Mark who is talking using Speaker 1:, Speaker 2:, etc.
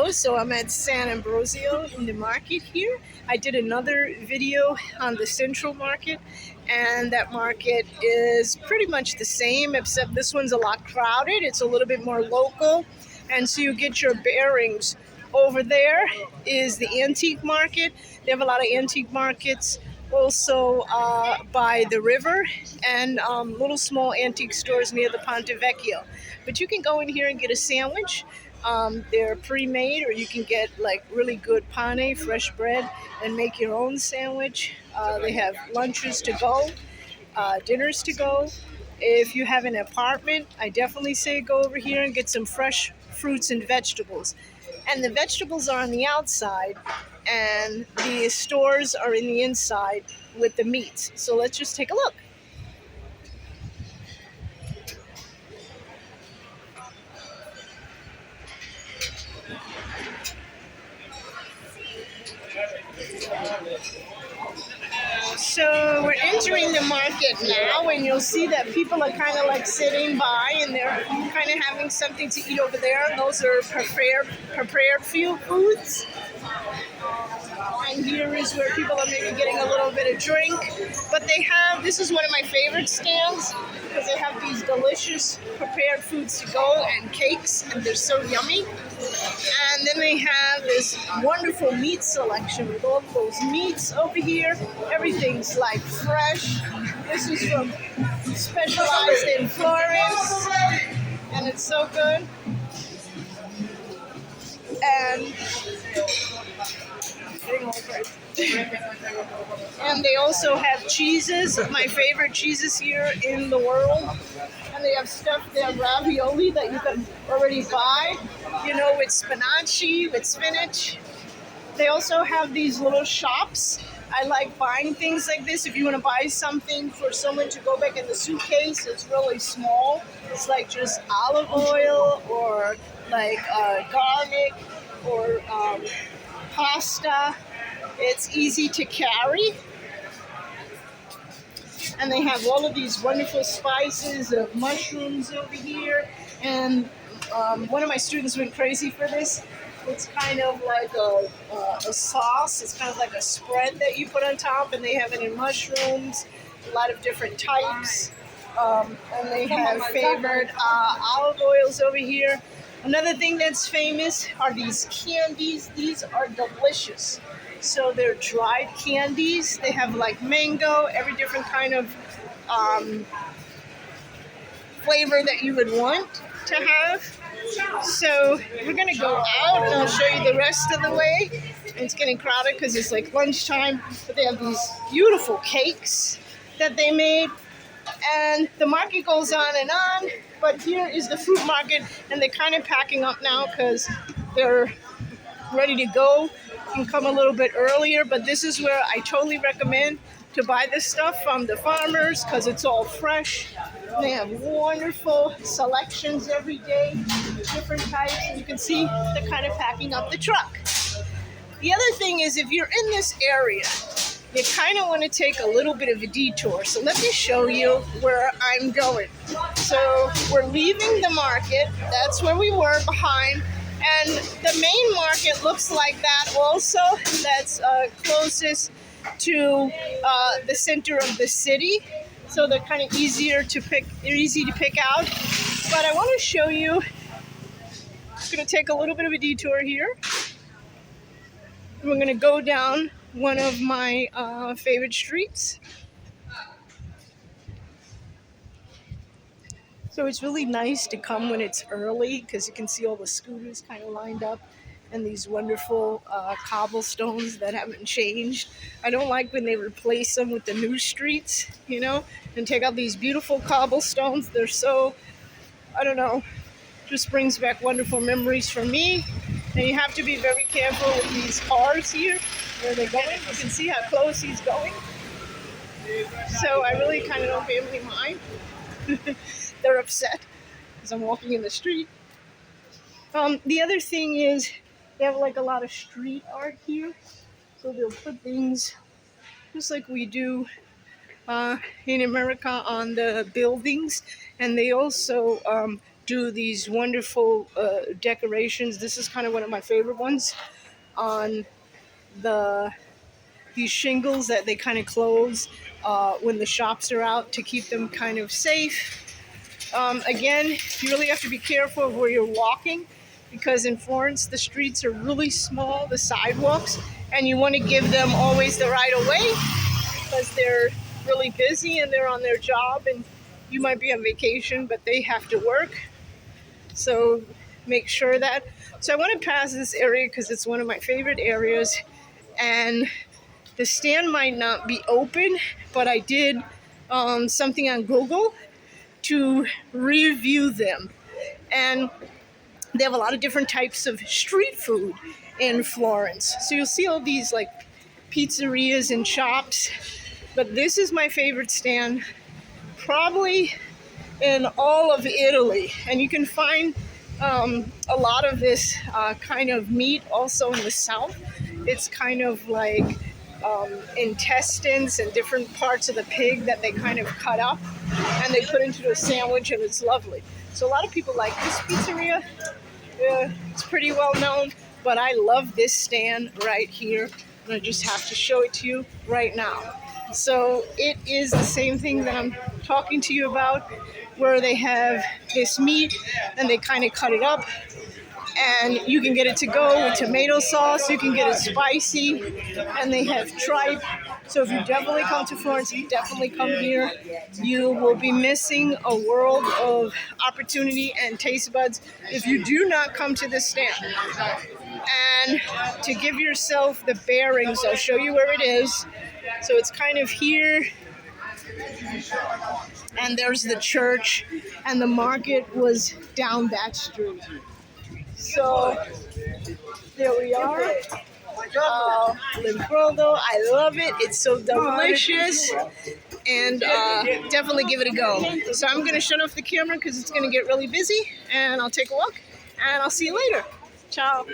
Speaker 1: Hello, so I'm at San Ambrosio in the market here. I did another video on the Central Market, and that market is pretty much the same, except this one's a lot crowded. It's a little bit more local, and so you get your bearings. Over there is the antique market. They have a lot of antique markets also by the river, and little small antique stores near the Ponte Vecchio. But you can go in here and get a sandwich. They're pre-made, or you can get like really good pane, fresh bread, and make your own sandwich. They have lunches to go, dinners to go. If you have an apartment, I definitely say go over here and get some fresh fruits and vegetables. And the vegetables are on the outside, and the stores are in the inside with the meats. So let's just take a look. So we're entering the market now, and you'll see that people are kind of like sitting by, and they're kind of having something to eat over there. Those are prepared foods. And here is where people are maybe getting a little bit of drink. But they have, this is one of my favorite stands, because they have these delicious prepared foods to go and cakes, and they're so yummy. And then they have this wonderful meat selection with all of those meats over here. Everything's like fresh. This is from Specialized in Florence, and it's so good. And and they also have cheeses, my favorite cheeses here in the world. And they have stuff, they have ravioli that you can already buy, you know, with spinaci, with spinach. They also have these little shops. I like buying things like this. If you want to buy something for someone to go back in the suitcase, it's really small. It's like just olive oil, or like garlic, or pasta. It's easy to carry. And they have all of these wonderful spices of mushrooms over here. And one of my students went crazy for this. It's kind of like a sauce. It's kind of like a spread that you put on top, and they have it in mushrooms, a lot of different types. And they have favored olive oils over here. Another thing that's famous are these candies. These are delicious. So they're dried candies. They have like mango, every different kind of flavor that you would want to have. So we're gonna go out, and I'll show you the rest of the way. And it's getting crowded because it's like lunchtime, but they have these beautiful cakes that they made. And the market goes on and on, but here is the fruit market, and they're kind of packing up now because they're ready to go. You can come a little bit earlier, but this is where I totally recommend to buy this stuff from the farmers, because it's all fresh. They have wonderful selections every day, different types, and you can see they're kind of packing up the truck. The other thing is, if you're in this area, you kind of want to take a little bit of a detour. So let me show you where I'm going. So we're leaving the market. That's where we were behind. And the main market looks like that also. That's closest to the center of the city. So they're kind of easy to pick out. But I want to show you, I'm going to take a little bit of a detour here. We're going to go down one of my favorite streets. So it's really nice to come when it's early, because you can see all the scooters kind of lined up, and these wonderful cobblestones that haven't changed. I don't like when they replace them with the new streets, you know, and take out these beautiful cobblestones. They're so, I don't know, just brings back wonderful memories for me. And you have to be very careful with these cars here, where they're going. You can see how close he's going. So I really kind of don't family mind. They're upset because I'm walking in the street. The other thing is, they have like a lot of street art here. So they'll put things just like we do in America on the buildings. And they also do these wonderful decorations. This is kind of one of my favorite ones on these shingles that they kind of close when the shops are out to keep them kind of safe. Again, you really have to be careful of where you're walking because in Florence the streets are really small, the sidewalks, and you want to give them always the right of way because they're really busy and they're on their job, and you might be on vacation but they have to work. So make sure that. So I want to pass this area because it's one of my favorite areas, and the stand might not be open, but I did something on Google to review them. And they have a lot of different types of street food in Florence. So you'll see all these like pizzerias and shops, but this is my favorite stand, probably in all of Italy. And you can find a lot of this kind of meat also in the south. It's kind of like intestines and different parts of the pig that they kind of cut up and they put into a sandwich, and it's lovely. So a lot of people like this pizzeria. It's pretty well known, but I love this stand right here, and I just have to show it to you right now. So it is the same thing that I'm talking to you about, where they have this meat and they kind of cut it up, and you can get it to go with tomato sauce, you can get it spicy, and they have tripe. So if you definitely come to Florence, you definitely come here. You will be missing a world of opportunity and taste buds if you do not come to this stand. And to give yourself the bearings, I'll show you where it is. So it's kind of here, and there's the church, and the market was down that street. So there we are. Limbrodo, I love it. It's so delicious, and definitely give it a go. So I'm going to shut off the camera because it's going to get really busy, and I'll take a walk, and I'll see you later. Ciao.